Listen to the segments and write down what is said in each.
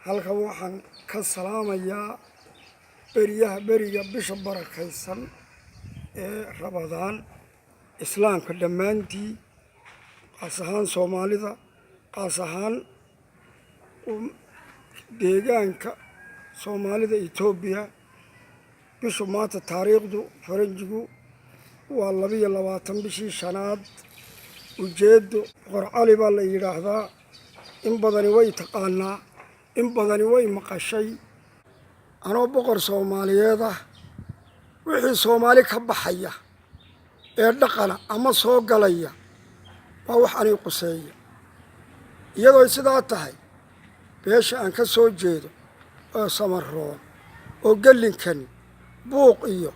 halkan waxaan ka salaamayaa beriga bisha barakaysan ee Ramadaan islaamka dhammaantii qaas ahaan Soomaalida qaas ahaan deegaanka Soomaalida Itoobiya bisha maanta taariikhdu faranjigu waa 22 bishii shanaad ujeedo qorcali baa la yiraahdaa in badani way taqaanaa in badani way maqashay anoo boqor Soomaaliyeed ah wixii Soomaali ka baxaya ee dhaqana ama soo galaya waa wax aan quseeyo iyadoo sidaa tahay beesha aan ka soo jeedo oo Samaroon oo galinkan buuq iyo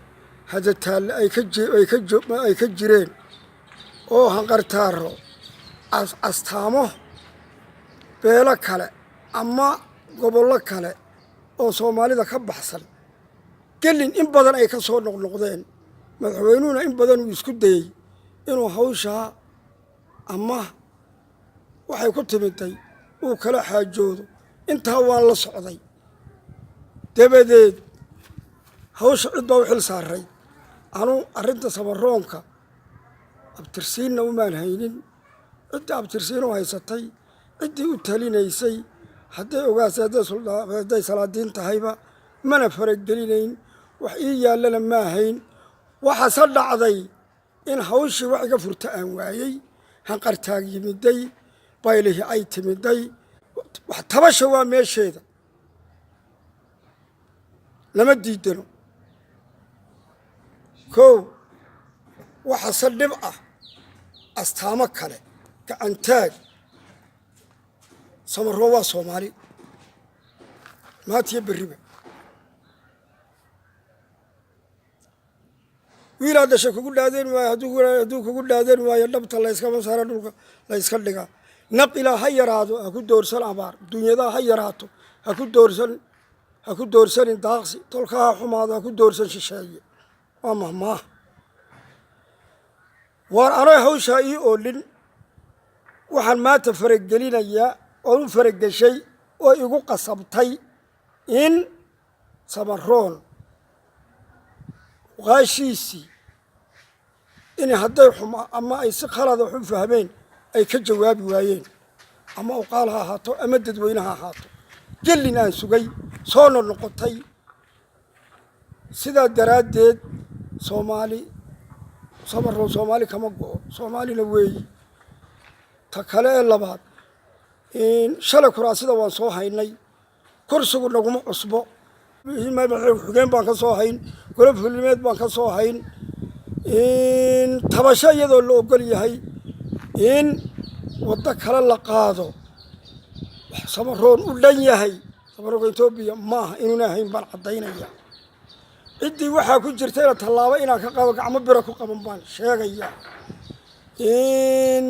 hadataal ay ka jireen oo hanqartaaro astaamo beelo kale ama gobollo kale oo Soomaalida ka baxsan galin in badan ay ka soo noqnoqdeen madaxweynuhuna in badan uu isku dayay inuu hawsha ama waxay ku timiday uu kala xaajoodo intaa waan la socday dabadeed hawsha cid baa u xil saaray anu arrinta Samaroonka abtirsiinna umaan haynin cidda abtirsiin u haysatay ciddii u talinaysay hadday hadday salaadiin tahayba mana faragelinayn wax ii yaallana ma ahayn waxaase dhacday in hawshii wax iga furta aan waayey hanqartaag yimiday baylihii ay timiday wax tabasha waa meesheeda lama diidano kow waxaase dhib ah astaamo kale gacantaag Samaroon waa Soomaali maatiya beriba wiilaa dhashay kugu dhaadeen waayo hadduu kugu dhaadeen waayo dhabta la iskama saara dhulka la iska dhigaa naqilaa ha yaraado ha ku doorsan abaar dunyadaa ha yaraato ha ku doorsanin daaqsi tolkaa ha xumaado ha ku doorsan shisheeye waa mahmaah waan anay hawshaa ii oolin waxaan maanta faragelinayaa oon u farageshay oo igu qasabtay in Samaroon qaashiisii in hadday xumaa ama ay si khalad wax u fahmeen ay ka jawaabi waayeen ama uqaal ha ahaato ama dadweyne ha ahaato gelin aan sugay soo noqotay sidaa daraaddeed Samaroon Soomaali kama go'o Soomaalina weeyi ta kale ee labaad in shalay kuraasida waan soo haynay kursigu naguma cusbo xugeen baan ka soo hayn golof fulimeed baan ka soo hayn in tabasho iyadoo la ogol yahay in waddo kale la qaado Samaroon u dhan yahay Samaroonka Itoobiya maaha inuuna hayn baan caddaynaya ciddii waxaa ku jirtayna tallaabo inaan ka qabo gacmo biro ku qaban baan sheegaya in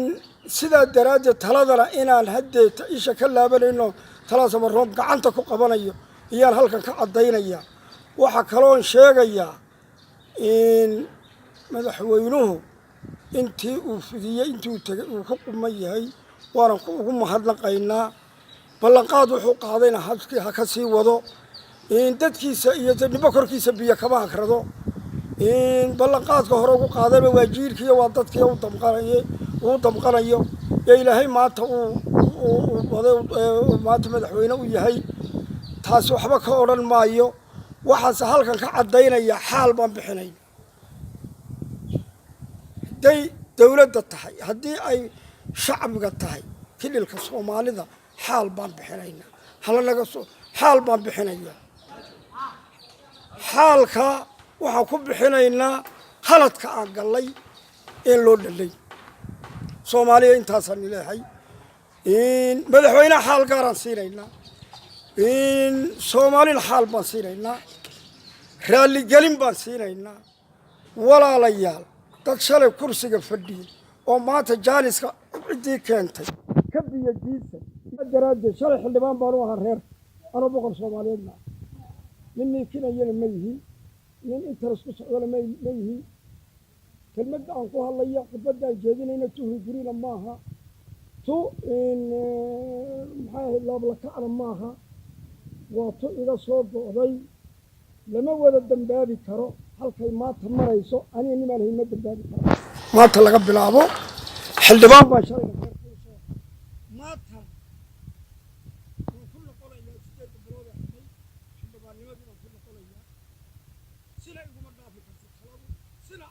sidaa daraaddeed taladana inaan haddeeta isha ka laabanayno talada Samaroon gacanta ku qabanayo iyaan halkan ka caddaynaya waxaa kaloon sheegayaa in madaxweynuhu intii uu fidiyey intii uu tegay uu ku quman yahay waanan ugu mahadnaqaynaa ballanqaad wuxuu qaadayna habkii ha ka sii wado in dadkiisa iyo dadnimo korkiisa biyo kama hakrado in ballanqaadka hore ugu qaadayba waa jiirkiiyo waa dadkii uu damqanayo ee ilaahay maanta maanta madaxweyne u yahay taasi waxba ka odhan maayo waxaase halkan ka caddaynaya xaal baan bixinay hadday dowladda tahay haddii ay shacbiga tahay kililka Soomaalida xaal baan bixinayna xaal baan bixinaya xaalka waxaan ku bixinaynaa khaladka aan gallay ee loo dhalay Soomaaliya intaasaan leeyahay in madaxweynaha xaal gaaraan siinaynaa in Soomaalina xaal baan siinaynaa raalli gelin baan siinaynaa walaalayaal dad shalay kursiga fadhiyay oo maanta jaaniska ciddii keentay ka biyo diisan daraaddeed shalay xildhibaan baan u ahaa reer anoo boqor Soomaaliyeedna ninii kinayana ma yihiin nin interes ku socdana ma yihiin kelmadda aan ku hadlaya khudbadda aan jeedinayna tuhurgurina maaha tu in maxay loob la kacna maaha waato iga soo go'day lama wada dambaabi karo halkay maanta marayso aniga nimaan hayma dambaabi karo maanta laga bilaabo xildhibaan baa shalayga reerkuusoo maanta waan ku noqonayaa 8 bilood ee xidhay xildhibaannimadii baan ku noqonayaa sina iguma dhaafi karto taladu sina